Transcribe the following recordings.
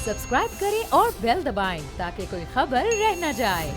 Subscribe करें और bell दबाएं ताकि कोई खबर रह न जाए।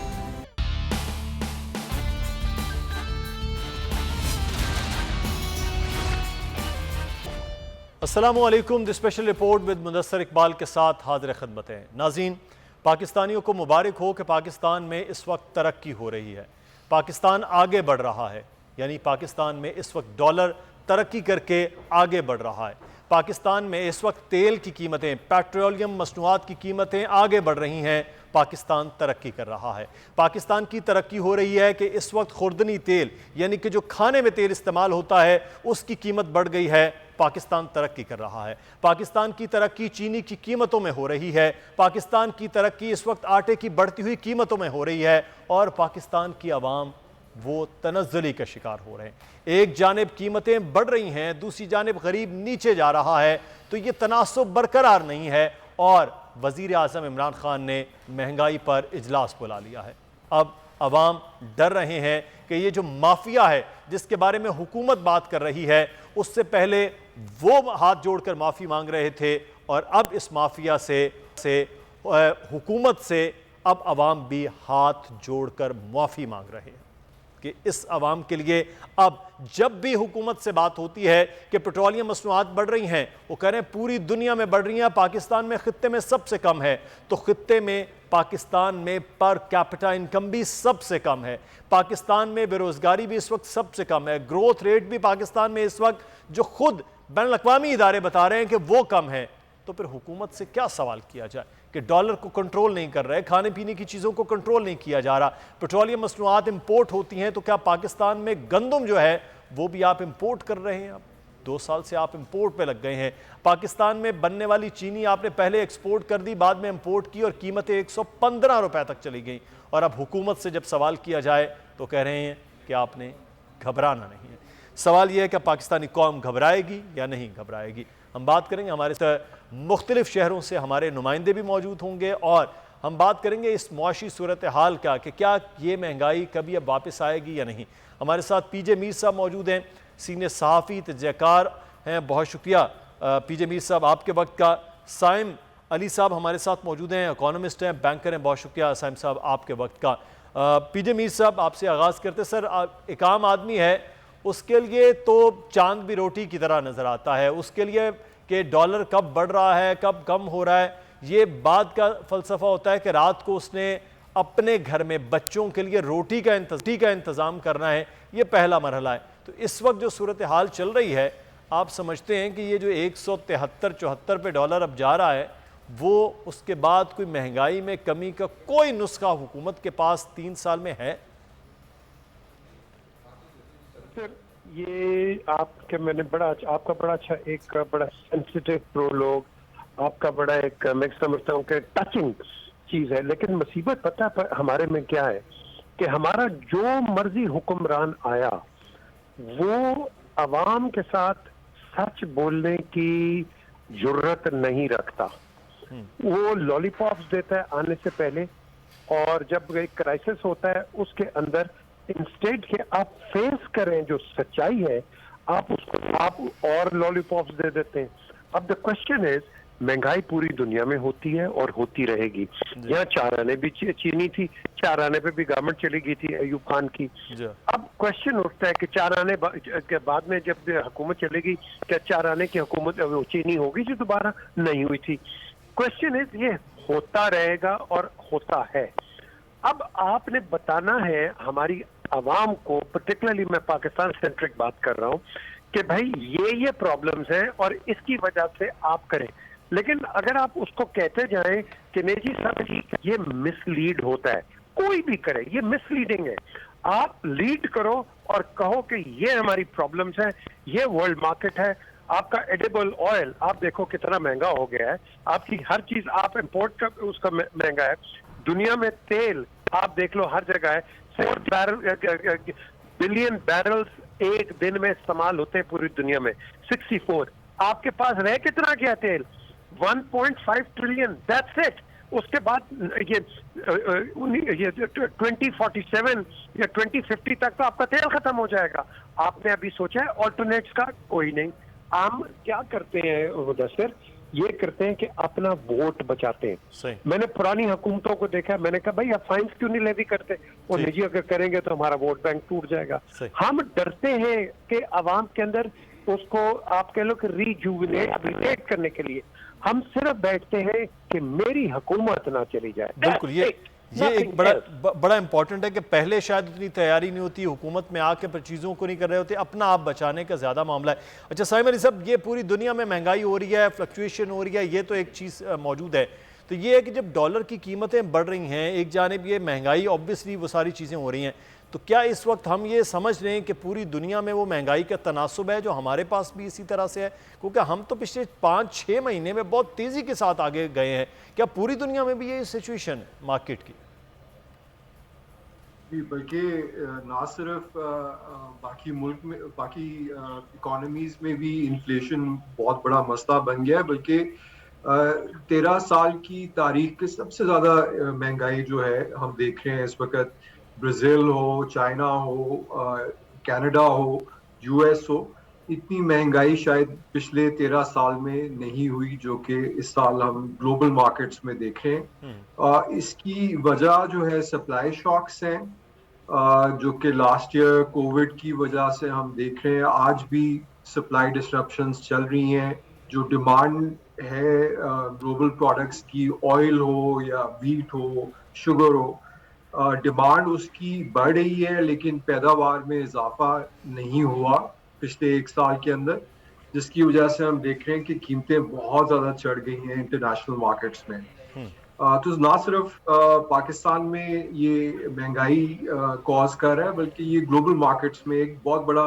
अस्सलामुअलैकुम। The special report with Mudassar Iqbal के साथ हाजिर खिदमत है। नाज़रीन, पाकिस्तानियों को मुबारक हो कि पाकिस्तान में इस वक्त तरक्की हो रही है, पाकिस्तान आगे बढ़ रहा है। यानी पाकिस्तान में इस वक्त डॉलर तरक्की करके आगे बढ़ रहा है। पाकिस्तान में इस वक्त तेल की कीमतें, पेट्रोलियम मसनूआत की कीमतें आगे बढ़ रही हैं। पाकिस्तान तरक्की कर रहा है। पाकिस्तान की तरक्की हो रही है कि इस वक्त खुर्दनी तेल यानी कि जो खाने में तेल इस्तेमाल होता है उसकी कीमत बढ़ गई है। पाकिस्तान तरक्की कर रहा है। पाकिस्तान की तरक्की चीनी की कीमतों में हो रही है। पाकिस्तान की तरक्की इस वक्त आटे की बढ़ती हुई कीमतों में हो रही है। और पाकिस्तान की आवाम वो तनज़्ज़ुली का शिकार हो रहे हैं। एक जानिब कीमतें बढ़ रही हैं, दूसरी जानिब गरीब नीचे जा रहा है। तो ये तनासुब बरकरार नहीं है। और वज़ीर आज़म इमरान खान ने महंगाई पर इजलास बुला लिया है। अब अवाम डर रहे हैं कि ये जो माफिया है जिसके बारे में हुकूमत बात कर रही है, उससे पहले वो हाथ जोड़कर माफ़ी मांग रहे थे और अब इस माफिया से हुकूमत से अब अवाम भी हाथ जोड़कर माफ़ी मांग रहे हैं कि इस अवाम के लिए अब जब भी हुकूमत से बात होती है कि पेट्रोलियम मसनूआत बढ़ रही हैं, वो कह रहे हैं पूरी दुनिया में बढ़ रही हैं, पाकिस्तान में खित्ते में सबसे कम है। तो खित्ते में पाकिस्तान में पर कैपिटा इनकम भी सबसे कम है। पाकिस्तान में बेरोजगारी भी इस वक्त सबसे कम है। ग्रोथ रेट भी पाकिस्तान में इस वक्त जो खुद बैनुल-अक़वामी इदारे बता रहे हैं कि वो कम है। तो फिर हुकूमत से क्या सवाल किया जाए कि डॉलर को कंट्रोल नहीं कर रहे, खाने पीने की चीज़ों को कंट्रोल नहीं किया जा रहा, पेट्रोलियम मसनूआत इंपोर्ट होती हैं, तो क्या पाकिस्तान में गंदम जो है वो भी आप इंपोर्ट कर रहे हैं? अब 2 साल से आप इंपोर्ट पे लग गए हैं। पाकिस्तान में बनने वाली चीनी आपने पहले एक्सपोर्ट कर दी, बाद में इंपोर्ट की और कीमतें 115 रुपए तक चली गई। और अब हुकूमत से जब सवाल किया जाए तो कह रहे हैं कि आपने घबराना नहीं है। सवाल यह है कि पाकिस्तानी कौम घबराएगी या नहीं घबराएगी। हम बात करेंगे, हमारे मुख्तलिफ शहरों से हमारे नुमाइंदे भी मौजूद होंगे और हम बात करेंगे इस मुआशी सूरत हाल का कि क्या ये महंगाई कभी अब वापस आएगी या नहीं। हमारे साथ पीजे मीर साहब मौजूद हैं, सीनियर सहाफ़ी तजज़ियाकार हैं, बहुत शुक्रिया पीजे मीर साहब आपके वक्त का। साइम अली साहब हमारे साथ मौजूद हैं, इकोनॉमिस्ट हैं, बैंकर हैं, बहुत शुक्रिया साइम साहब आपके वक्त का। पीजे मीर साहब आपसे आगाज़ करते। सर, एक आम आदमी है, उसके लिए तो चांद भी रोटी की तरह नज़र आता है। उसके लिए कि डॉलर कब बढ़ रहा है कब कम हो रहा है, ये बात का फ़लसफ़ा होता है कि रात को उसने अपने घर में बच्चों के लिए रोटी का इंतज़ाम करना है। ये पहला मरहला है। तो इस वक्त जो सूरत हाल चल रही है, आप समझते हैं कि ये जो 173-74 पे डॉलर अब जा रहा है, वो उसके बाद कोई महंगाई में कमी का कोई नुस्खा हुकूमत के पास 3 साल में है? ये आपके मैंने आपका बड़ा अच्छा एक बड़ा सेंसिटिव प्रोलोग, आपका बड़ा एक मैं समझता हूँ कि टचिंग चीज है। लेकिन मुसीबत पता है हमारे में क्या है कि हमारा जो मर्जी हुक्मरान आया वो अवाम के साथ सच बोलने की जुर्रत नहीं रखता। वो लॉलीपॉप्स देता है आने से पहले, और जब एक क्राइसिस होता है उसके अंदर इंस्टेड के आप फेस करें जो सच्चाई है, आप और लॉलीपॉप्स दे देते हैं। अब द क्वेश्चन इज, महंगाई पूरी दुनिया में होती है और होती रहेगी। यहाँ 4 आने भी चीनी थी, 4 आने पे भी गवर्नमेंट चली गई थी अयूब खान की। अब क्वेश्चन उठता है कि 4 आने के बाद में जब हुकूमत चलेगी, क्या 4 आने की हुकूमत चीनी होगी जो दोबारा नहीं हुई थी? क्वेश्चन इज, ये होता रहेगा और होता है। अब आपने बताना है हमारी आवाम को, पर्टिकुलरली मैं पाकिस्तान सेंट्रिक बात कर रहा हूं, कि भाई ये प्रॉब्लम्स हैं और इसकी वजह से आप करें। लेकिन अगर आप उसको कहते जाएं कि नहीं जी सब ये मिसलीड होता है, कोई भी करे ये मिसलीडिंग है। आप लीड करो और कहो कि ये हमारी प्रॉब्लम्स हैं, ये वर्ल्ड मार्केट है। आपका एडिबल ऑयल आप देखो कितना महंगा हो गया है, आपकी हर चीज आप इंपोर्ट का उसका महंगा है। दुनिया में तेल आप देख लो हर जगह है, 4 बिलियन बैरल्स एक दिन में इस्तेमाल होते हैं पूरी दुनिया में, 64। आपके पास रह कितना गया तेल? 1.5 ट्रिलियन, दैट्स इट। उसके बाद ये 2047 या 2050 तक तो आपका तेल खत्म हो जाएगा। आपने अभी सोचा है ऑल्टरनेट्स का? कोई नहीं। हम क्या करते हैं मुदस्सिर, ये करते हैं कि अपना वोट बचाते हैं। सही। मैंने पुरानी हुकूमतों को देखा, मैंने कहा भाई आप फाइन्स क्यों नहीं लेवी करते, और जी। निजी अगर करेंगे तो हमारा वोट बैंक टूट जाएगा। सही। हम डरते हैं कि आवाम के अंदर उसको आप कह लो कि रिजुविनेट करने के लिए हम सिर्फ बैठते हैं कि मेरी हुकूमत ना चली जाए। बिल्कुल, ये एक बड़ा इंपॉर्टेंट है कि पहले शायद उतनी तैयारी नहीं होती, हुकूमत में आके पर चीज़ों को नहीं कर रहे होते, अपना आप बचाने का ज़्यादा मामला है। अच्छा साइम अली साहब, ये पूरी दुनिया में महंगाई हो रही है, फ्लक्चुएशन हो रही है, ये तो एक चीज़ मौजूद है। तो ये है कि जब डॉलर की कीमतें बढ़ रही हैं, एक जानिब ये महंगाई, ऑब्वियसली वो सारी चीज़ें हो रही हैं, तो क्या इस वक्त हम ये समझ रहे हैं कि पूरी दुनिया में वो महंगाई का तनासुब है जो हमारे पास भी इसी तरह से है? क्योंकि हम तो पिछले 5-6 महीने में बहुत तेज़ी के साथ आगे गए हैं, क्या पूरी दुनिया में भी ये सिचुएशन मार्केट की? बल्कि ना सिर्फ बाकी मुल्क में, बाकी इकोनॉमीज में भी इन्फ्लेशन बहुत बड़ा मसला बन गया है, बल्कि 13 साल की तारीख के सबसे ज़्यादा महंगाई जो है हम देख रहे हैं इस वक्त। ब्राज़ील हो, चाइना हो, कनाडा हो, यूएस हो, इतनी महंगाई शायद पिछले 13 साल में नहीं हुई जो कि इस साल हम ग्लोबल मार्केट्स में देख रहे हैं। इसकी वजह जो है सप्लाई शॉक्स हैं, जो कि लास्ट ईयर कोविड की वजह से हम देख रहे हैं। आज भी सप्लाई डिसरप्शंस चल रही हैं। जो डिमांड है ग्लोबल प्रोडक्ट्स की, ऑयल हो या व्हीट हो, शुगर हो, डिमांड उसकी बढ़ रही है, लेकिन पैदावार में इजाफा नहीं हुआ पिछले 1 साल के अंदर, जिसकी वजह से हम देख रहे हैं कि कीमतें बहुत ज़्यादा चढ़ गई हैं इंटरनेशनल मार्केट्स में। तो ना सिर्फ पाकिस्तान में ये महंगाई कॉज कर रहा है, बल्कि ये ग्लोबल मार्केट्स में एक बहुत बड़ा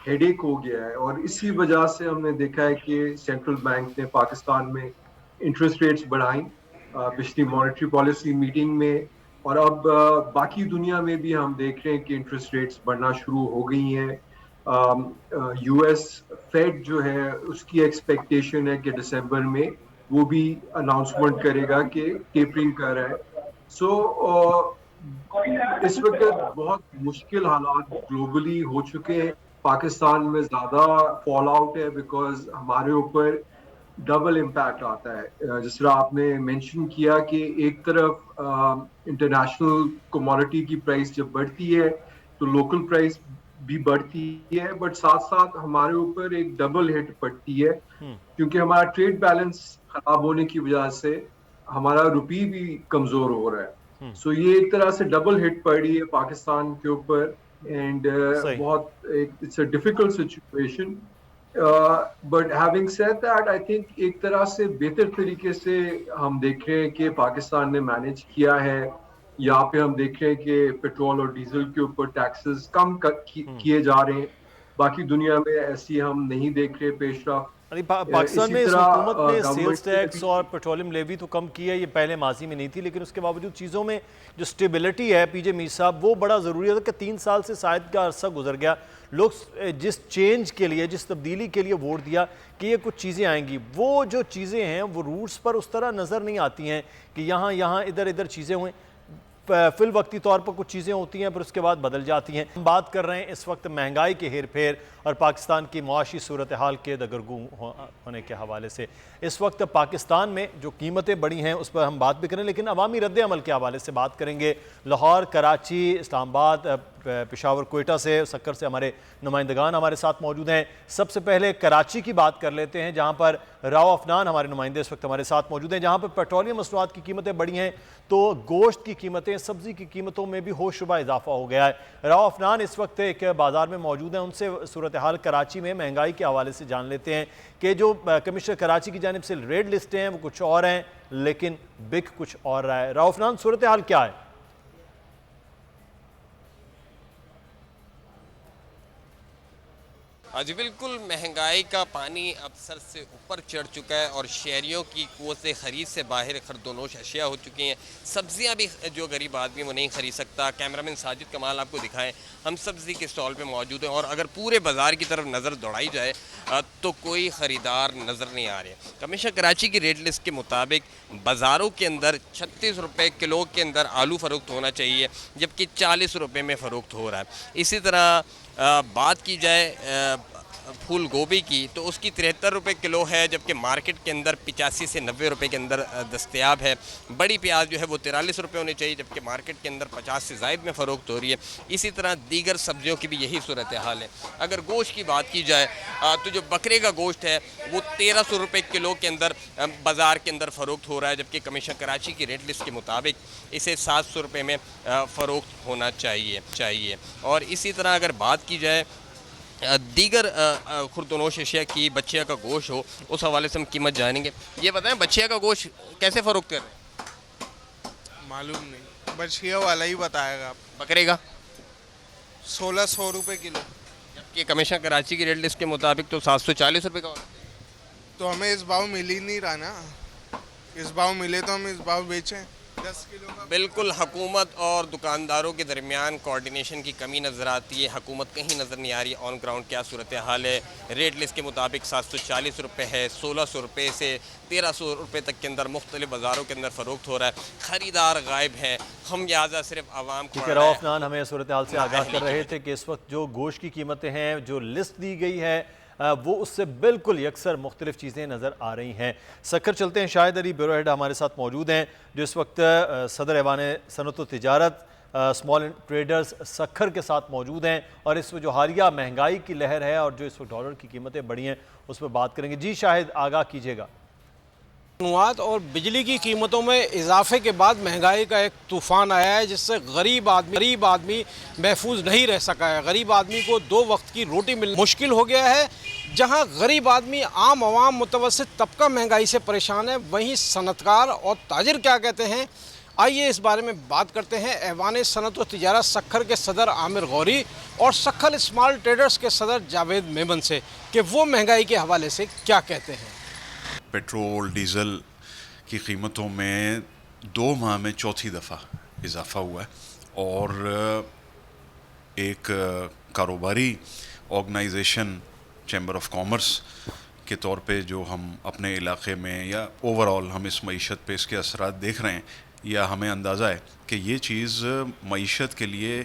हेडेक हो गया है। और इसी वजह से हमने देखा है कि सेंट्रल बैंक ने पाकिस्तान में इंटरेस्ट रेट्स बढ़ाई पिछली मॉनेटरी पॉलिसी मीटिंग में, और अब बाकी दुनिया में भी हम देख रहे हैं कि इंटरेस्ट रेट्स बढ़ना शुरू हो गई हैं। यूएस फेड जो है उसकी एक्सपेक्टेशन है कि दिसंबर में वो भी अनाउंसमेंट करेगा कि टेपरिंग कर रहा है। इस वक्त बहुत मुश्किल हालात ग्लोबली हो चुके हैं। पाकिस्तान में ज़्यादा फॉल आउट है बिकॉज हमारे ऊपर डबल इम्पैक्ट आता है। जिस तरह आपने मेंशन किया कि एक तरफ इंटरनेशनल कमोडिटी की प्राइस जब बढ़ती है तो लोकल प्राइस भी बढ़ती है, बट साथ साथ हमारे ऊपर एक डबल हिट पड़ती है, क्योंकि हमारा ट्रेड बैलेंस खराब होने की वजह से हमारा रुपी भी कमजोर हो रहा है। सो ये एक तरह से डबल हिट पड़ रही है पाकिस्तान के ऊपर, एंड बहुत it's a difficult situation. But having said that, I think एक तरह से बेहतर तरीके से हम देख रहे हैं कि पाकिस्तान ने मैनेज किया है। यहाँ पे हम देख रहे हैं कि पेट्रोल और डीजल के ऊपर टैक्सेस कम किए जा रहे हैं। बाकी दुनिया में ऐसी हम नहीं देख रहे पेशरफ। पाकिस्तान में इस हुकूमत ने सेल्स टैक्स और पेट्रोलियम लेवी तो कम की है, ये पहले माजी में नहीं थी, लेकिन उसके बावजूद चीज़ों में जो स्टेबिलिटी है पीजे मीर साहब, वो बड़ा ज़रूरी है कि 3 साल से शायद का अरसा गुजर गया, लोग जिस चेंज के लिए, जिस तब्दीली के लिए वोट दिया कि ये कुछ चीज़ें आएंगी, वो जो चीज़ें हैं वो रूट्स पर उस तरह नज़र नहीं आती हैं कि यहाँ इधर इधर चीज़ें हुई। फिल वक्ती तौर पर कुछ चीज़ें होती हैं पर उसके बाद बदल जाती हैं। हम बात कर रहे हैं इस वक्त महंगाई के हेर फेर और पाकिस्तान की मुआशी सूरत हाल के दगरगू होने के हवाले से। इस वक्त पाकिस्तान में जो कीमतें बढ़ी हैं उस पर हम बात भी करें, लेकिन अवामी रद्द-ए-अमल के हवाले से बात करेंगे। लाहौर, कराची, इस्लामाबाद, पेशावर, कोयटा से, सक्कर से हमारे नुमाइंदगान हमारे साथ मौजूद हैं। सबसे पहले कराची की बात कर लेते हैं, जहाँ पर राव अफनान हमारे नुमाइंदे इस वक्त हमारे साथ मौजूद हैं, जहाँ पर पेट्रोलियम मसनूआत की कीमतें बढ़ी हैं तो गोश्त की कीमतें, सब्जी की कीमतों में भी होशरुबा इजाफा हो गया है। राव अफनान इस वक्त एक बाजार में मौजूद हैं, उनसे सूरत हाल कराची में महंगाई के हवाले से जान लेते हैं कि जो कमिश्नर कराची की जानिब से रेड लिस्टें हैं वो कुछ और हैं, लेकिन बिक कुछ और रहा है। राव अफनान, सूरत हाल क्या है? जी बिल्कुल, महंगाई का पानी अब सर से ऊपर चढ़ चुका है और शहरियों की क़ुव्वत ख़रीद से बाहर खरदोनोश अशिया हो चुकी हैं। सब्ज़ियाँ भी जो गरीब आदमी वो नहीं ख़रीद सकता। कैमरामैन साजिद कमाल आपको दिखाएं, हम सब्ज़ी के स्टॉल पे मौजूद हैं और अगर पूरे बाज़ार की तरफ नज़र दौड़ाई जाए तो कोई ख़रीदार नज़र नहीं आ रहे। कमिश्नर कराची की रेट लिस्ट के मुताबिक बाज़ारों के अंदर 36 रुपये किलो के अंदर आलू फ़रोख्त होना चाहिए, जबकि 40 रुपये में फ़रोख्त हो रहा है। इसी तरह बात की जाए फूल गोभी की तो उसकी 73 रुपये किलो है, जबकि मार्केट के अंदर 85 से 90 रुपये के अंदर दस्तयाब है। बड़ी प्याज जो है वो 43 रुपये होनी चाहिए, जबकि मार्केट के अंदर 50 से ज़ायद में फ़रोख्त हो रही है। इसी तरह दीगर सब्जियों की भी यही सूरत हाल है। अगर गोश्त की बात की जाए तो जो बकरे का गोश्त है वो 1300 रुपये किलो के अंदर बाज़ार के अंदर फ़रोख्त हो रहा है, जबकि कमीशन कराची की रेट लिस्ट के मुताबिक इसे 700 रुपये में फ़रोख्त होना चाहिए। और इसी तरह अगर बात की जाए दीगर खुर्दनोश अशिया की, बच्चिया का गोश्त हो, उस हवाले से हम कीमत जानेंगे। ये बताएं बच्चिया का गोश्त कैसे फ़रोख्त कर रहे हैं? मालूम नहीं, बछिया वाला ही बताएगा आप। बकरे का 1600 रुपये किलो। जबकि कमीशन कराची की रेट लिस्ट के मुताबिक तो 740 रुपये का होना चाहिए। तो हमें इस भाव मिल ही नहीं रहा ना, इस भाव मिले तो हम इस भाव बेचें। 10 किलो का बिल्कुल हुकूमत और दुकानदारों के दरमियान कोऑर्डिनेशन की कमी नज़र आती है। हुकूमत कहीं नज़र नहीं आ रही ऑन ग्राउंड क्या सूरत हाल है। रेट लिस्ट के मुताबिक 740 रुपये है, 1600 रुपये से 1300 रुपये तक के अंदर मुख्तलिफ बाज़ारों के अंदर फ़रोख्त हो रहा है। ख़रीदार गायब हैं, हम लिहाजा सिर्फ आवाम को। रऊफ नान हमें सूरत हाल से आगाह कर रहे थे कि इस वक्त जो गोश्त की कीमतें हैं, जो लिस्ट दी गई है, वो उससे बिल्कुल यकसर मुख्तलिफ चीज़ें नज़र आ रही हैं। सक्खर चलते हैं, शाहिद अली ब्यूरो हेड हमारे साथ मौजूद हैं, जो इस वक्त सदर ऐवान सनअत व तिजारत स्मॉल ट्रेडर्स सक्खर के साथ मौजूद हैं, और इस जो हालिया महंगाई की लहर है और जो इस वक्त डॉलर की कीमतें बढ़ी हैं उस पर बात करेंगे। जी शाहिद, आगाह कीजिएगा। और बिजली की कीमतों में इजाफे के बाद महंगाई का एक तूफ़ान आया है, जिससे गरीब आदमी महफूज नहीं रह सका है। गरीब आदमी को 2 वक्त की रोटी मिलना मुश्किल हो गया है। जहां गरीब आदमी, आम आवाम, मुतवस्सित तबका महंगाई से परेशान है, वहीं सनतकार और ताजिर क्या कहते हैं, आइए इस बारे में बात करते हैं ऐवान सनअत व तिजारत सक्खर के सदर आमिर गौरी और सक्खर स्मॉल ट्रेडर्स के सदर जावेद मेमन से कि वो महंगाई के हवाले से क्या कहते हैं। पेट्रोल डीज़ल की कीमतों में 2 माह में चौथी दफ़ा इजाफ़ा हुआ है, और एक कारोबारी ऑर्गेनाइजेशन चैम्बर ऑफ कॉमर्स के तौर पे जो हम अपने इलाके में या ओवरऑल हम इस मईशत पे इसके असरात देख रहे हैं, या हमें अंदाज़ा है कि ये चीज़ मईशत के लिए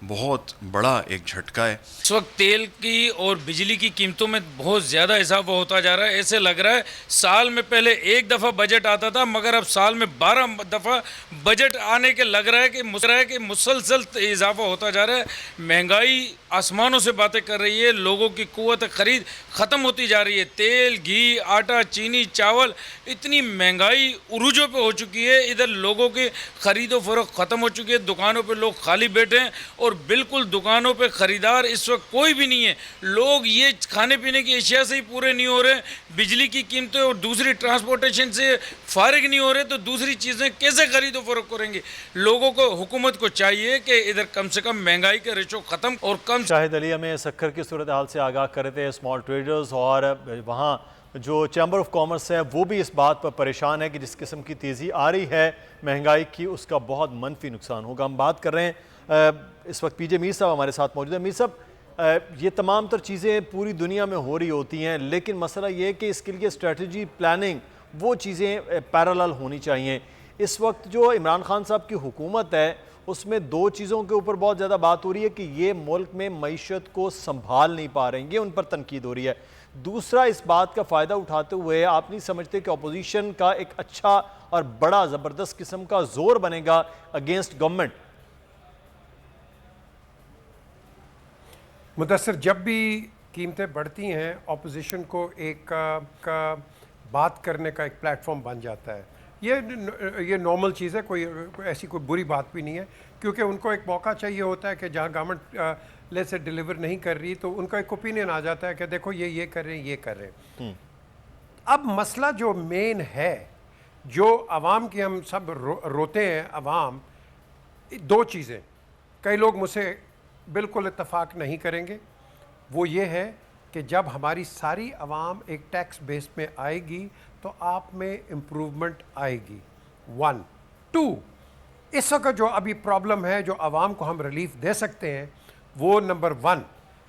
बहुत बड़ा एक झटका है। इस वक्त तेल की और बिजली की कीमतों में बहुत ज़्यादा इजाफा होता जा रहा है। ऐसे लग रहा है साल में पहले 1 दफ़ा बजट आता था, मगर अब साल में 12 दफ़ा बजट आने के लग रहा है कि मुसलसल इजाफा होता जा रहा है। महंगाई आसमानों से बातें कर रही है, लोगों की कुव्वत ख़रीद ख़त्म होती जा रही है। तेल, घी, आटा, चीनी, चावल, इतनी महंगाई उरूजों पे हो चुकी है। इधर लोगों की ख़रीदो फरोख्त ख़त्म हो चुकी है, दुकानों पे लोग खाली बैठे हैं, और बिल्कुल दुकानों पे ख़रीदार इस वक्त कोई भी नहीं है। लोग ये खाने पीने की अशिया से ही पूरे नहीं हो रहे, बिजली की कीमतें और दूसरी ट्रांसपोर्टेशन से फारिग नहीं हो रहे, तो दूसरी चीज़ें कैसे खरीदो फरोख्त करेंगे। लोगों को, हुकूमत को चाहिए कि इधर कम से कम महंगाई का रेशो ख़त्म और कम। शाहिद अली हमें सक्खर की सूरत हाल से आगाह कर रहे थे, स्मॉल ट्रेडर्स, और वहाँ जो चैम्बर ऑफ कॉमर्स है वो भी इस बात पर परेशान है कि जिस किस्म की तेज़ी आ रही है महंगाई की, उसका बहुत मनफी नुकसान होगा। हम बात कर रहे हैं इस वक्त पीजे मीर साहब हमारे साथ मौजूद है। मीर साहब, ये तमाम तर चीज़ें पूरी दुनिया में हो रही होती हैं, लेकिन मसला ये है कि इसके लिए स्ट्रेटजी, प्लानिंग, वो चीज़ें पैरेलल होनी चाहिए। इस वक्त जो इमरान खान साहब की हुकूमत है उसमें 2 चीज़ों के ऊपर बहुत ज़्यादा बात हो रही है कि ये मुल्क में मईशत को संभाल नहीं पा रहे हैं, ये उन पर तनकीद हो रही है। दूसरा, इस बात का फ़ायदा उठाते हुए आप नहीं समझते कि अपोजिशन का एक अच्छा और बड़ा ज़बरदस्त किस्म का जोर बनेगा अगेंस्ट गवर्नमेंट? मुदस्सिर, जब भी कीमतें बढ़ती हैं अपोजिशन को एक का बात करने का एक प्लेटफॉर्म बन जाता है। ये नॉर्मल चीज़ है, कोई ऐसी कोई बुरी बात भी नहीं है, क्योंकि उनको एक मौका चाहिए होता है कि जहाँ गवर्नमेंट ले से डिलीवर नहीं कर रही तो उनका एक ओपिनियन आ जाता है कि देखो ये कर रहे हैं, ये कर रहे हैं। अब मसला जो मेन है, जो आवाम की हम सब रोते हैं, आवाम 2 चीज़ें, कई लोग मुझसे बिल्कुल इत्तफाक नहीं करेंगे, वो ये है कि जब हमारी सारी आवाम एक टैक्स बेस में आएगी तो आप में इम्प्रूवमेंट आएगी। 1 2 इस वक्त जो अभी प्रॉब्लम है, जो आवाम को हम रिलीफ दे सकते हैं, वो नंबर 1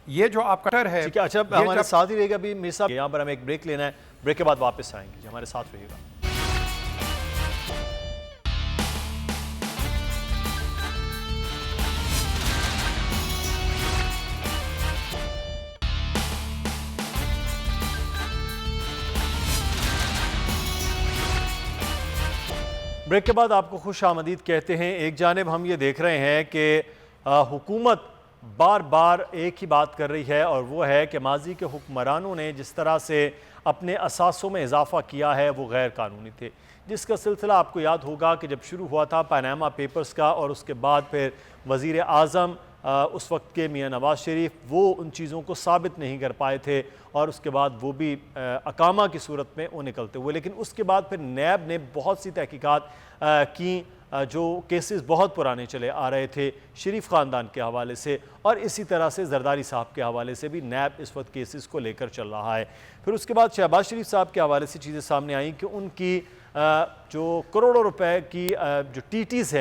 ये जो आपका डर है। ठीक है, अच्छा हमारे साथ ही रहेगा अभी मीर साहब, यहाँ पर हमें एक ब्रेक लेना है, ब्रेक के बाद वापस आएंगे, हमारे साथ रहिएगा। ब्रेक के बाद आपको खुश आमदीद कहते हैं। एक जानिब हम ये देख रहे हैं कि हुकूमत बार बार एक ही बात कर रही है और वो है कि माजी के हुक्मरानों ने जिस तरह से अपने असासों में इजाफा किया है वो गैर कानूनी थे, जिसका सिलसिला आपको याद होगा कि जब शुरू हुआ था पनामा पेपर्स का और उसके बाद फिर वज़ीर आज़म उस वक्त के मियाँ नवाज़ शरीफ वो उन चीज़ों को साबित नहीं कर पाए थे और उसके बाद वो भी अकामा की सूरत में वो निकलते हुए। लेकिन उसके बाद फिर नैब ने बहुत सी तहकीकात की जो केसेस बहुत पुराने चले आ रहे थे शरीफ ख़ानदान के हवाले से, और इसी तरह से जरदारी साहब के हवाले से भी नैब इस वक्त केसेस को लेकर चल रहा है। फिर उसके बाद शहबाज शरीफ साहब के हवाले से चीज़ें सामने आई कि उनकी जो करोड़ों रुपए की जो टीटीज़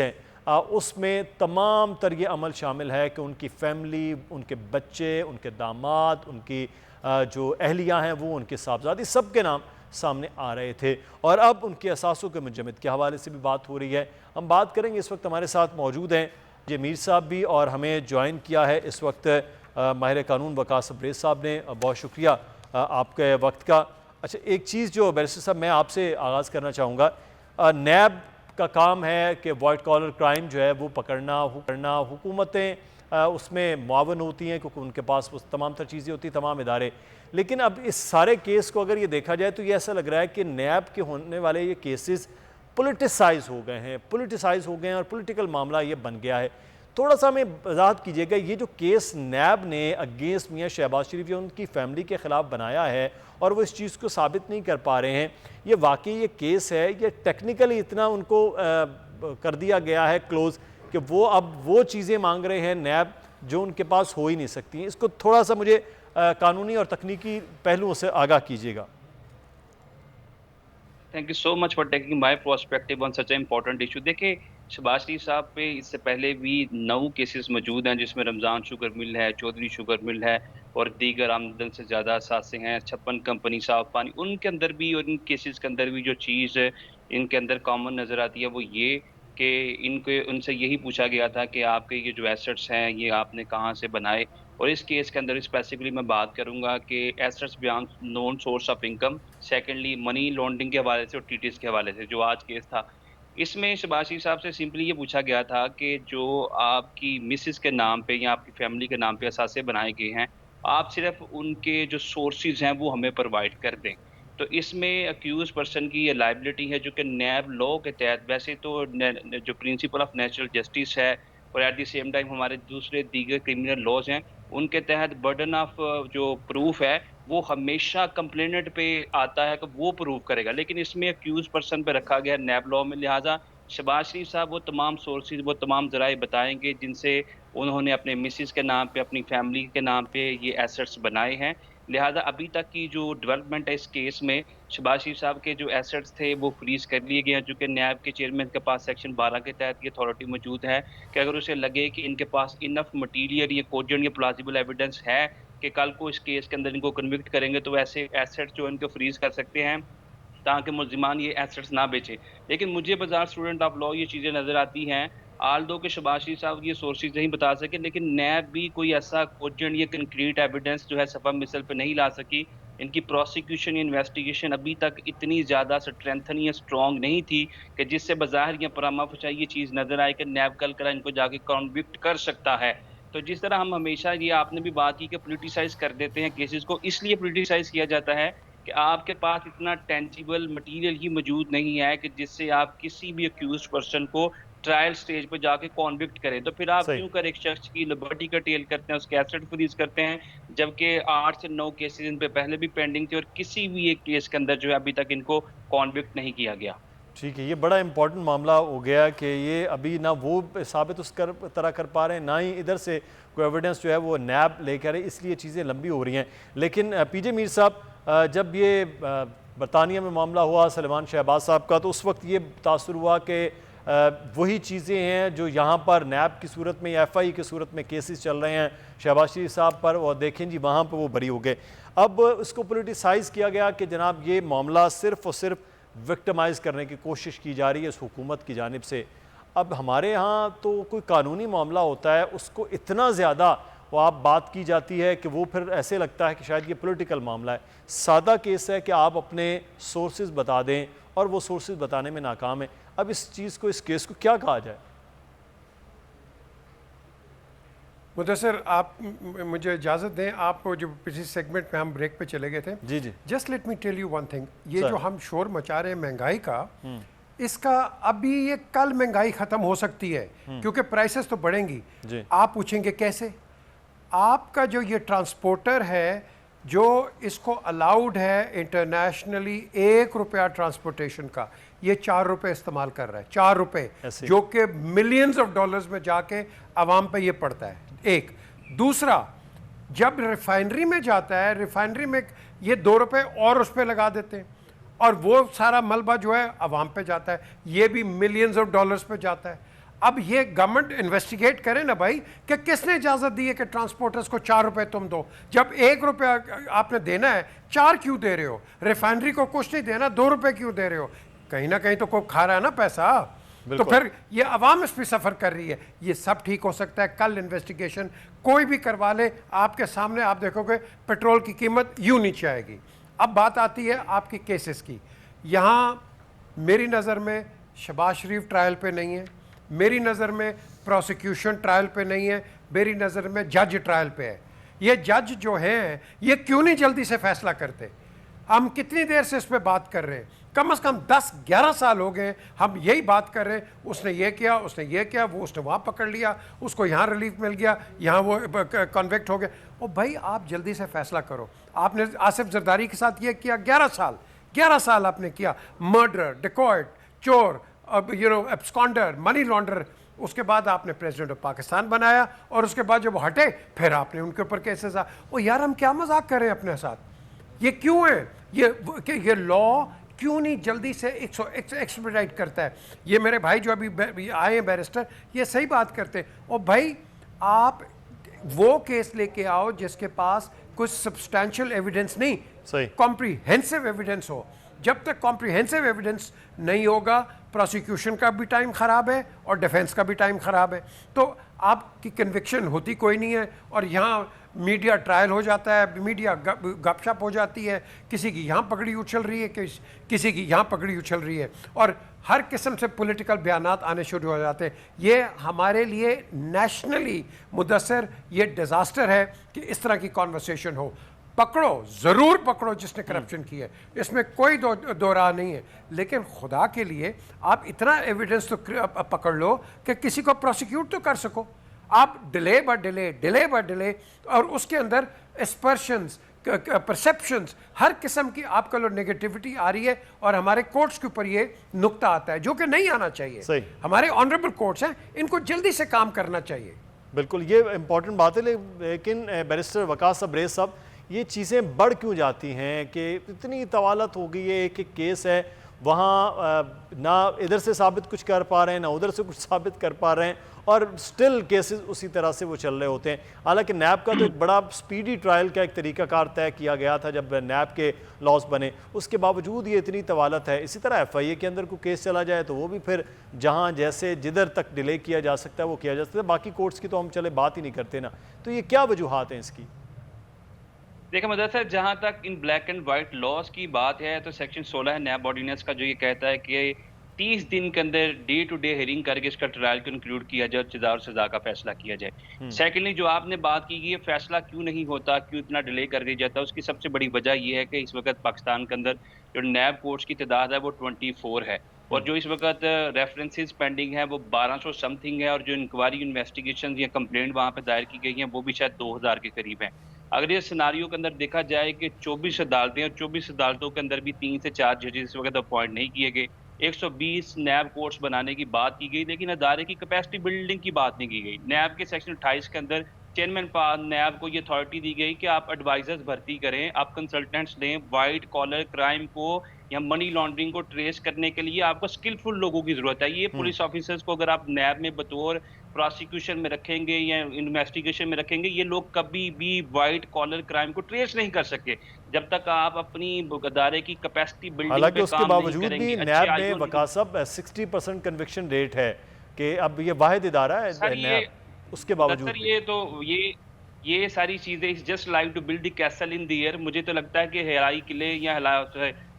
हैं उसमें तमाम तर ये अमल शामिल है कि उनकी फैमिली, उनके बच्चे, उनके दामाद, उनकी जो अहलियाँ हैं वो उनके साहबजादी सब के नाम सामने आ रहे थे और अब उनके असासों के मुंजमद के हवाले से भी बात हो रही है। हम बात करेंगे। इस वक्त हमारे साथ मौजूद हैं ये मीर साहब भी और हमें ज्वाइन किया है इस वक्त माहिर कानून वकास अब्रेज़ साहब ने। बहुत शुक्रिया आपके वक्त का। अच्छा, एक चीज़ जो बैरिस्टर साहब मैं आपसे आगाज़ करना चाहूँगा, नैब का काम है कि वाइट कॉलर क्राइम जो है वो पकड़ना, हुकूमतें उसमें मुआवन होती हैं क्योंकि उनके पास वो तमाम तर चीज़ें होती हैं, तमाम इदारे। लेकिन अब इस सारे केस को अगर ये देखा जाए तो ये ऐसा लग रहा है कि नैब के होने वाले ये केसेस पॉलिटिसाइज हो गए हैं और पॉलिटिकल मामला ये बन गया है। थोड़ा सा हमें वजाहत कीजिएगा, ये जो केस नैब ने अगेंस्ट मियाँ शहबाज शरीफ या उनकी फैमिली के ख़िलाफ़ बनाया है और वो इस चीज़ को साबित नहीं कर पा रहे हैं, ये वाकई ये केस है, ये टेक्निकली इतना उनको कर दिया गया है क्लोज़ कि वो अब वो चीज़ें मांग रहे हैं नैब जो उनके पास हो ही नहीं सकती। इसको थोड़ा सा मुझे कानूनी और तकनीकी पहलुओं से आगाह कीजिएगा। Thank you so much for taking my perspective on such A important issue. देखिए, शहबाज शरीफ साहब पे इससे पहले भी 9 केसेस मौजूद हैं जिसमें रमज़ान शुगर मिल है, चौधरी शुगर मिल है और दीगर आमदन से ज़्यादा असासे हैं, 56 कंपनी साफ पानी, उनके अंदर भी और इन केसेस के अंदर भी जो चीज़ इनके अंदर कॉमन नज़र आती है वो ये कि इनके उनसे यही पूछा गया था कि आपके ये जो एसेट्स हैं ये आपने कहाँ से बनाए। और इस केस के अंदर स्पेसिफिकली मैं बात करूंगा कि assets beyond known source of income, secondly money laundering के हवाले से और टीटीएस के हवाले से जो आज केस था, इसमें शहबाज शरीफ साहब से सिंपली ये पूछा गया था कि जो आपकी मिसेस के नाम पे या आपकी फैमिली के नाम पे असासे बनाए गए हैं, आप सिर्फ उनके जो सोर्सेज हैं वो हमें प्रोवाइड कर दें। तो इसमें अक्यूज पर्सन की ये लाइबिलिटी है जो कि नैब लॉ के तहत, वैसे तो जो प्रिंसिपल ऑफ नेचुरल जस्टिस है और एट द सेम टाइम हमारे दूसरे दीगर क्रिमिनल लॉज हैं, उनके तहत बर्डन ऑफ जो प्रूफ है वो हमेशा कंप्लेनेंट पे आता है कि वो प्रूव करेगा, लेकिन इसमें अक्यूज पर्सन पे रखा गया नैब लॉ में। लिहाजा शहबाज शरीफ साहब वो तमाम सोर्सेज, वो तमाम ज़राए बताएंगे जिनसे उन्होंने अपने मिसेस के नाम पे, अपनी फैमिली के नाम पे ये एसेट्स बनाए हैं। लिहाजा अभी तक की जो डेवलपमेंट है इस केस में, शहबाज शरीफ साहब के जो एसेट्स थे वो फ्रीज कर लिए गए हैं, जो कि नैब के चेयरमैन के पास सेक्शन 12 के तहत ये अथॉरिटी मौजूद है कि अगर उसे लगे कि इनके पास इनफ मटीरियल या कोजेंट या प्लाजिबल एविडेंस है कि कल को इस केस के अंदर इनको कन्विक्ट करेंगे तो ऐसे एसेट्स जो इनको फ्रीज कर सकते हैं ताकि मुल्जिमान ये एसेट्स ना बेचें। लेकिन मुझे बाजार स्टूडेंट ऑफ लॉ ये चीज़ें नज़र आती हैं, आल दो के शहबाज शरीफ साहब ये सोर्सेज नहीं बता सके, लेकिन नैब भी कोई ऐसा कोजेंट या कंक्रीट एविडेंस जो है सफा मिसल पे नहीं ला सकी। इनकी प्रोसिक्यूशन इन्वेस्टिगेशन अभी तक इतनी ज़्यादा स्ट्रेंथन या स्ट्रॉन्ग नहीं थी कि जिससे बाज़ाहिर या परामा फचा ये चीज़ नज़र आए कि नैब कल कर इनको जाके कॉन्विक्ट कर सकता है। तो जिस तरह हम हमेशा, ये आपने भी बात की कि पोलिटिसाइज कर देते हैं केसेस को, इसलिए पोलिटिसाइज किया जाता है कि आपके पास इतना टेंजिबल मटेरियल ही मौजूद नहीं है कि जिससे आप किसी भी अक्यूज्ड पर्सन को ट्रायल स्टेज पर जाके कॉन्विक्ट करें। तो फिर आप क्यों कर एक शख्स की लिबर्टी का टेल करते हैं, उसके एसेट फ्रीज करते हैं, जबकि 8 से 9 केसेस इन पे पहले भी पेंडिंग थे और किसी भी एक केस के अंदर जो है अभी तक इनको कॉन्विक्ट नहीं किया गया। ठीक है, ये बड़ा इंपॉर्टेंट मामला हो गया कि ये अभी ना वो साबित उस तरह कर पा रहे हैं, ना ही इधर से कोई एविडेंस जो है वो नैब लेकर है, इसलिए चीज़ें लंबी हो रही हैं। लेकिन पीजे मीर साहब, जब ये बरतानिया में मामला हुआ सलमान शहबाज साहब का, तो उस वक्त ये तासुर हुआ कि वही चीज़ें हैं जो यहाँ पर नैब की सूरत में या FI की सूरत में केसेस चल रहे हैं शहबाज शरीफ साहब पर, और देखें जी वहाँ पर वो बरी हो गए। अब उसको पोलिटिसाइज़ किया गया कि जनाब ये मामला सिर्फ़ और सिर्फ विक्टिमाइज़ करने की कोशिश की जा रही है इस हुकूमत की जानिब से। अब हमारे यहाँ तो कोई कानूनी मामला होता है, उसको इतना ज़्यादा वो आप बात की जाती है कि वो फिर ऐसे लगता है कि शायद ये पॉलिटिकल मामला है। सादा केस है कि आप अपने सोर्सेज बता दें और वो सोर्सेज बताने में नाकाम है। अब इस चीज़ को, इस केस को क्या कहा जाए? मुदस्सिर, आप मुझे इजाज़त दें, आप जो पिछले सेगमेंट में हम ब्रेक पे चले गए थे, जी जी, just let me tell you one thing, ये सर। जो हम शोर मचा रहे हैं महंगाई का, इसका अभी ये कल महंगाई ख़त्म हो सकती है क्योंकि प्राइसेस तो बढ़ेंगी। जी। आप पूछेंगे कैसे? आपका जो ये ट्रांसपोर्टर है जो इसको अलाउड है इंटरनेशनली ₹1 ट्रांसपोर्टेशन का, ये ₹4 इस्तेमाल कर रहा है, ₹4, ऐसे। जो कि मिलियंस ऑफ डॉलर्स में जाके आवाम पे ये पड़ता है। एक दूसरा, जब रिफाइनरी में जाता है, रिफाइनरी में ये ₹2 और उस पर लगा देते हैं और वो सारा मलबा जो है आवाम पे जाता है, ये भी मिलियंस ऑफ डॉलर्स पे जाता है। अब ये गवर्नमेंट इन्वेस्टिगेट करे ना भाई कि किसने इजाज़त दी है कि ट्रांसपोर्टर्स को ₹4 तुम दो, जब ₹1 आपने देना है 4 क्यों दे रहे हो? रिफाइनरी को कुछ नहीं देना, ₹2 क्यों दे रहे हो? कहीं ना कहीं तो कोई खा रहा है ना पैसा, तो फिर ये अवाम इस पर सफ़र कर रही है। ये सब ठीक हो सकता है, कल इन्वेस्टिगेशन कोई भी करवा ले, आपके सामने आप देखोगे पेट्रोल की कीमत यूँ नीचे आएगी। अब बात आती है आपकी केसेस की। यहाँ मेरी नज़र में शहबाज शरीफ ट्रायल पे नहीं है, मेरी नज़र में प्रोसिक्यूशन ट्रायल पे नहीं है, मेरी नज़र में जज ट्रायल पे है। ये जज जो हैं ये क्यों नहीं जल्दी से फैसला करते? हम कितनी देर से इस पे बात कर रहे हैं, कम से कम 10-11 साल हो गए हम यही बात कर रहे हैं, उसने ये किया, उसने ये किया, वो उसने वहाँ पकड़ लिया, उसको यहाँ रिलीफ मिल गया, यहाँ वो कन्विक्ट हो गया। ओ भाई, आप जल्दी से फैसला करो। आपने आसिफ जरदारी के साथ ये किया, 11 साल आपने किया, मर्डर, डिकॉइट, चोर, एब्सकॉन्डर, मनी लॉन्डर। उसके बाद आपने प्रेसिडेंट ऑफ पाकिस्तान बनाया और उसके बाद जब वो हटे फिर आपने उनके ऊपर केसेस ओ यार, हम क्या मजाक कर रहे हैं अपने साथ? ये क्यों है? ये लॉ क्यों नहीं जल्दी से एक्सपेडाइट करता है? ये मेरे भाई जो अभी आए हैं बैरिस्टर, ये सही बात करते हैं। और भाई, आप वो केस लेके आओ जिसके पास कुछ सब्सटैंशियल एविडेंस नहीं, सही, कॉम्प्रिहेंसिव एविडेंस हो। जब तक कॉम्प्रिहेंसिव एविडेंस नहीं होगा, प्रोसिक्यूशन का भी टाइम ख़राब है और डिफेंस का भी टाइम ख़राब है, तो आपकी कन्विक्शन होती कोई नहीं है। और यहाँ मीडिया ट्रायल हो जाता है, मीडिया गपशप हो जाती है, किसी की यहाँ पगड़ी उछल रही है, किसी की यहाँ पगड़ी उछल रही है, और हर किस्म से पॉलिटिकल बयानात आने शुरू हो जाते हैं। ये हमारे लिए नेशनली मुदस्सिर ये डिज़ास्टर है कि इस तरह की कॉन्वर्सेशन हो। पकड़ो, ज़रूर पकड़ो जिसने करप्शन की है, इसमें कोई दो राह नहीं है, लेकिन खुदा के लिए आप इतना एविडेंस तो पकड़ लो कि किसी को प्रोसिक्यूट तो कर सको। आप डिले बाय डिले और उसके अंदर एस्पर्शंस, परसेप्शंस, हर किस्म की आपका लो नेगेटिविटी आ रही है और हमारे कोर्ट्स के ऊपर ये नुक्ता आता है जो कि नहीं आना चाहिए। सही। हमारे ऑनरेबल कोर्ट्स हैं, इनको जल्दी से काम करना चाहिए। बिल्कुल, ये इंपॉर्टेंट बात है। लेकिन बैरिस्टर वकास अब्रेज साहब, ये चीज़ें बढ़ क्यों जाती हैं कि इतनी तवालत हो गई है? एक केस है, वहाँ ना इधर से साबित कुछ कर पा रहे हैं, ना उधर से कुछ साबित कर पा रहे हैं, और स्टिल केसेस उसी तरह से वो चल रहे होते हैं। हालांकि नैब का तो एक बड़ा स्पीडी ट्रायल का एक तरीकाकार तय किया गया था जब नैब के लॉज बने, उसके बावजूद ये इतनी तवालत है। इसी तरह FIA के अंदर कोई केस चला जाए तो वो भी फिर जहाँ जैसे जिधर तक डिले किया जा सकता है वो किया जा सकता है। बाकी कोर्ट्स की तो हम चले बात ही नहीं करते ना। तो ये क्या वजूहात हैं इसकी? देखिए मदरसा, जहाँ तक इन ब्लैक एंड वाइट लॉज की बात है तो सेक्शन 16 नैब ऑर्डिनेंस का जो ये कहता है कि 30 दिन के अंदर डे टू डे हियरिंग करके इसका ट्रायल को इंक्लूड किया जाए और सजा और सजा का फैसला किया जाए। सेकेंडली, जो आपने बात की कि ये फैसला क्यों नहीं होता, क्यों इतना डिले कर दिया जाता है, उसकी सबसे बड़ी वजह ये है कि इस वक्त पाकिस्तान के अंदर जो नैब कोर्ट्स की तादाद है वो 24 है और जो इस वक्त रेफरेंसेस पेंडिंग है वो 1200 समथिंग है, और जो इंक्वायरी इन्वेस्टिगेशन या कंप्लेंट वहाँ पे दायर की गई हैं वो भी शायद 2000 के करीब हैं। अगर ये सिनारियो के अंदर देखा जाए कि 24 अदालतें और 24 अदालतों के अंदर भी 3 से 4 जजेस इस वक्त अपॉइंट नहीं किए गए, 120 नैब कोर्ट्स बनाने की बात की गई, लेकिन अदारे की कैपेसिटी बिल्डिंग की बात नहीं की गई। नैब के सेक्शन 28 के अंदर चेयरमैन नैब को ये अथॉरिटी दी गई कि आप एडवाइजर्स भर्ती करें, आप कंसल्टेंट्स लें, वाइट कॉलर क्राइम को या मनी लॉन्ड्रिंग को ट्रेस करने के लिए आपको स्किलफुल लोगों की जरूरत है। ये पुलिस ऑफिसर्स को अगर आप नैब में बतौर प्रोसिक्यूशन में रखेंगे या इन्वेस्टिगेशन में रखेंगे, ये लोग कभी भी वाइट कॉलर क्राइम को ट्रेस नहीं कर सके जब तक आप अपनी अदारे की कैपेसिटी बिल्डिंग पे काम नहीं करेंगे। उसके बावजूद भी नैब में वकास साहब 60% कन्विक्शन रेट है कि अब ये वाहिद इदारा है नैब, उसके बावजूद ये तो ये सारी चीजें just like to build the castle in the air. मुझे तो लगता है कि हेराई किले या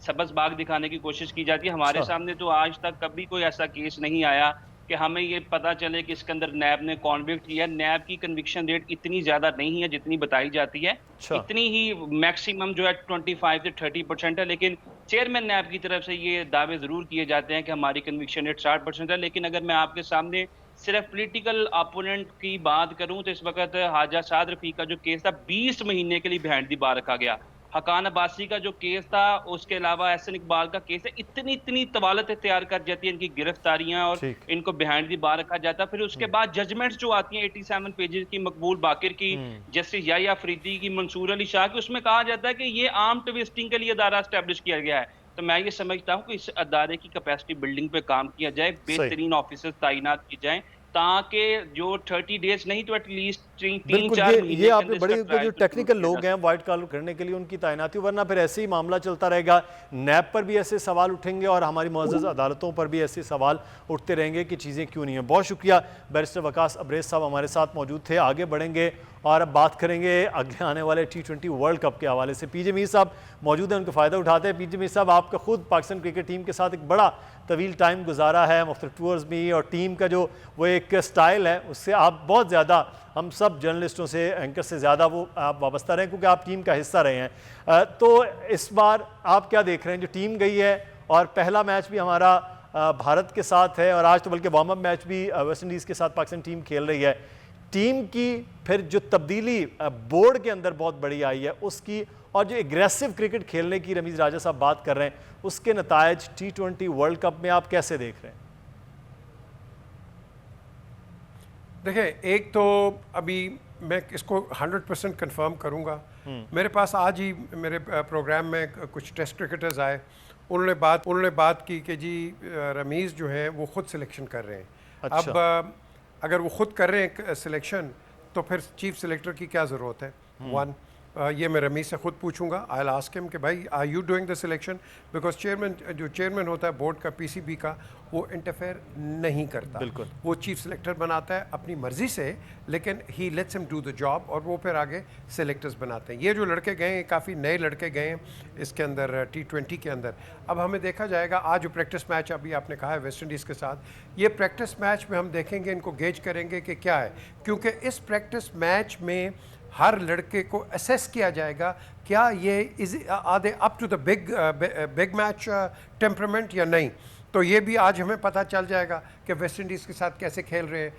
सबज बाग दिखाने की कोशिश की जाती है। हमारे अच्छा। सामने तो आज तक कभी कोई ऐसा केस नहीं आया कि हमें ये पता चले कि इसके अंदर नैब ने कॉन्विक्ट किया। नैब की कन्विक्शन रेट इतनी ज़्यादा नहीं है जितनी बताई जाती है। अच्छा। इतनी ही मैक्सिमम जो है 25 से 30% है, लेकिन चेयरमैन नैब की तरफ से ये दावे ज़रूर किए जाते हैं कि हमारी कन्विक्शन रेट 60% है। लेकिन अगर मैं आपके सामने सिर्फ पॉलिटिकल अपोनेंट की बात करूं तो इस वक्त हाजा साद रफी का जो केस था 20 महीने के लिए बिहाइंड दी बार रखा गया। हकान अब्बासी का जो केस था, उसके अलावा एहसन इकबाल का केस है, इतनी तवालत तैयार कर जाती है इनकी गिरफ्तारियां और ठीक। इनको बिहाइंड दी बार रखा जाता है। फिर उसके बाद जजमेंट्स जो आती हैं 87 पेजेस की, मकबूल बाकिर की, जस्टिस याया अफरीदी की, मंसूर अली शाह की, उसमें कहा जाता है कि ये आर्म ट्विस्टिंग के लिए अदारा एस्टेब्लिश किया गया है। तो मैं ये समझता हूँ कि इस अदारे की कैपेसिटी बिल्डिंग पे काम किया जाए, बेहतरीन ऑफिसर्स तैनात की जाएं, ताकि जो 30 डेज नहीं तो एटलीस्ट 3-4 महीने ये आपने बड़ी जो टेक्निकल लोग हैं वाइट कॉलर करने के लिए उनकी तैनाती, वरना फिर ऐसे ही मामला चलता रहेगा। नैब पर भी ऐसे सवाल उठेंगे और हमारी मुअज़्ज़ज़ अदालतों पर भी ऐसे सवाल उठते रहेंगे कि चीज़ें क्यों नहीं हैं। बहुत शुक्रिया बैरिस्टर वकास अब्रेज साहब हमारे साथ मौजूद थे। आगे बढ़ेंगे और अब बात करेंगे आगे आने वाले T20 वर्ल्ड कप के हवाले से। पीजे मीर साहब मौजूद हैं, उनका फ़ायदा उठाते हैं। पीजे मीर साहब, आपका खुद पाकिस्तान क्रिकेट टीम के साथ एक बड़ा तवील टाइम गुजारा है मुख्तलिफ टूर्स भी, और टीम का जो वो एक स्टाइल है उससे आप बहुत ज़्यादा, हम सब जर्नलिस्टों से, एंकर से ज़्यादा वो आप वाबस्ता रहे क्योंकि आप टीम का हिस्सा रहे हैं। तो इस बार आप क्या देख रहे हैं? जो टीम गई है और पहला मैच भी हमारा भारत के साथ है और आज तो बल्कि वार्म अप मैच भी वेस्ट इंडीज़ के साथ पाकिस्तान टीम खेल रही है। टीम की फिर जो तब्दीली बोर्ड के अंदर बहुत बड़ी आई है उसकी, और जो एग्रेसिव क्रिकेट खेलने की रमीज़ राजा साहब बात कर रहे हैं, उसके नतायज T20 वर्ल्ड कप में आप कैसे देख रहे हैं? देखिए, एक तो अभी मैं इसको 100% कंफर्म करूंगा। मेरे पास आज ही मेरे प्रोग्राम में कुछ टेस्ट क्रिकेटर्स आए, उन्होंने बात की कि जी रमीज़ जो है वो खुद सिलेक्शन कर रहे हैं। अच्छा। अब अगर वो खुद कर रहे हैं सिलेक्शन तो फिर चीफ सिलेक्टर की क्या ज़रूरत है? वन, ये मैं रमीज़ से खुद पूछूंगा। आई विल आस्क हिम कि भाई are you doing the selection, because जो चेयरमैन होता है बोर्ड का, PCB का, वो इंटरफेयर नहीं करता। बिल्कुल। वो चीफ सिलेक्टर बनाता है अपनी मर्जी से, लेकिन he lets him do the job और वो फिर आगे सिलेक्टर्स बनाते हैं। ये जो लड़के गए हैं, काफ़ी नए लड़के गए हैं इसके अंदर T20 के अंदर। अब हमें देखा जाएगा, आज जो प्रैक्टिस मैच अभी आपने कहा है वेस्ट इंडीज़ के साथ, ये प्रैक्टिस मैच में हम देखेंगे, इनको गेज करेंगे कि क्या है, क्योंकि इस प्रैक्टिस मैच में हर लड़के को असेस किया जाएगा क्या ये are they up to the big match temperament या नहीं। तो ये भी आज हमें पता चल जाएगा कि वेस्ट इंडीज़ के साथ कैसे खेल रहे हैं।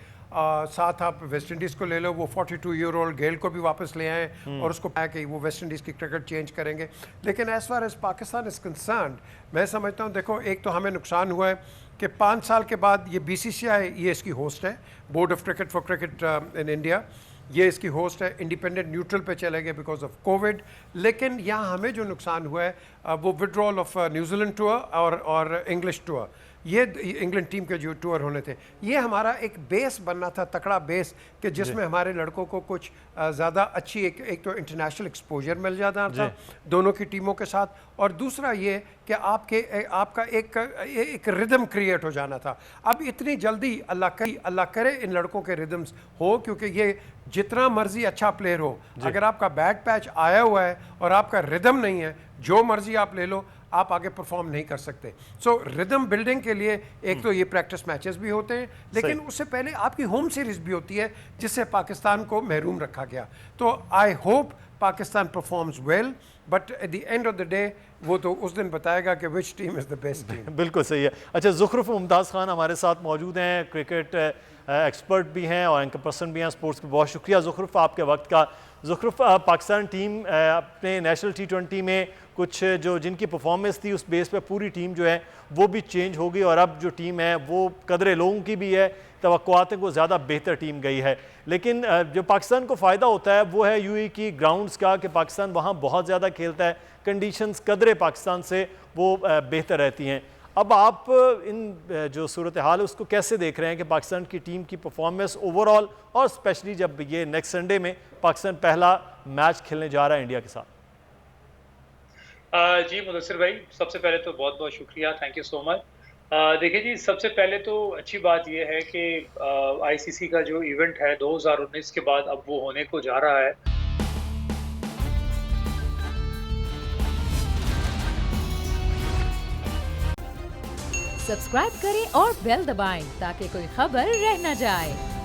साथ आप वेस्ट इंडीज़ को ले लो, वो 42 ईयर ओल्ड गेल को भी वापस ले आए और उसको पाया कि वो वेस्ट इंडीज़ की क्रिकेट चेंज करेंगे। लेकिन as far as Pakistan is concerned, मैं समझता हूँ, देखो, एक तो हमें नुकसान हुआ है कि 5 साल के बाद ये BCCI ये इसकी होस्ट है, board of cricket for cricket in India, ये इसकी होस्ट है। इंडिपेंडेंट न्यूट्रल पे चले गए बिकॉज ऑफ कोविड। लेकिन यहाँ हमें जो नुकसान हुआ है वो विड्रॉल ऑफ न्यूजीलैंड टूर और इंग्लिश टूर, ये इंग्लैंड टीम के जो टूर होने थे, ये हमारा एक बेस बनना था, तकड़ा बेस, कि जिसमें हमारे लड़कों को कुछ ज़्यादा अच्छी एक तो इंटरनेशनल एक्सपोजर मिल जाता था दोनों की टीमों के साथ, और दूसरा ये कि आपका एक रिदम क्रिएट हो जाना था। अब इतनी जल्दी अल्लाह करे इन लड़कों के रिदम्स हो, क्योंकि ये जितना मर्जी अच्छा प्लेयर हो, अगर आपका बैड पैच आया हुआ है और आपका रिदम नहीं है, जो मर्जी आप ले लो, आप आगे परफॉर्म नहीं कर सकते। सो रिदम बिल्डिंग के लिए एक तो ये प्रैक्टिस मैचेस भी होते हैं, लेकिन उससे पहले आपकी होम सीरीज भी होती है जिससे पाकिस्तान को महरूम रखा गया। तो I hope Pakistan performs well, but at the end of the day वो तो उस दिन बताएगा कि which team is the best team. बिल्कुल सही है। अच्छा, ज़ुखरुफ मुमताज़ खान हमारे साथ मौजूद हैं, क्रिकेट एक्सपर्ट भी हैं और एंकर पर्सन भी हैं स्पोर्ट्स के। बहुत शुक्रिया ज़ुखरुफ आपके वक्त का। ज़ुखरुफ, पाकिस्तान टीम अपने नेशनल T20 में कुछ जो जिनकी परफॉर्मेंस थी उस बेस पे पूरी टीम जो है वो भी चेंज हो गई, और अब जो टीम है वो कदरे लोगों की भी है, तवक्कुआतें को ज़्यादा बेहतर टीम गई है। लेकिन जो पाकिस्तान को फ़ायदा होता है वो है UAE की ग्राउंड्स का, कि पाकिस्तान वहाँ बहुत ज़्यादा खेलता है, कंडीशंस कदरे पाकिस्तान से वो बेहतर रहती हैं। अब आप इन जो सूरत हाल है उसको कैसे देख रहे हैं कि पाकिस्तान की टीम की परफॉर्मेंस ओवरऑल, और स्पेशली जब ये नेक्स्ट संडे में पाकिस्तान पहला मैच खेलने जा रहा है इंडिया के साथ? जी मुदस्सिर भाई, सबसे पहले तो बहुत बहुत शुक्रिया, थैंक यू सो मच। देखिए जी, सबसे पहले तो अच्छी बात यह है कि ICC का जो इवेंट है 2019 के बाद अब वो होने को जा रहा है। सब्सक्राइब करें और बेल दबाएं ताकि कोई खबर रह न जाए।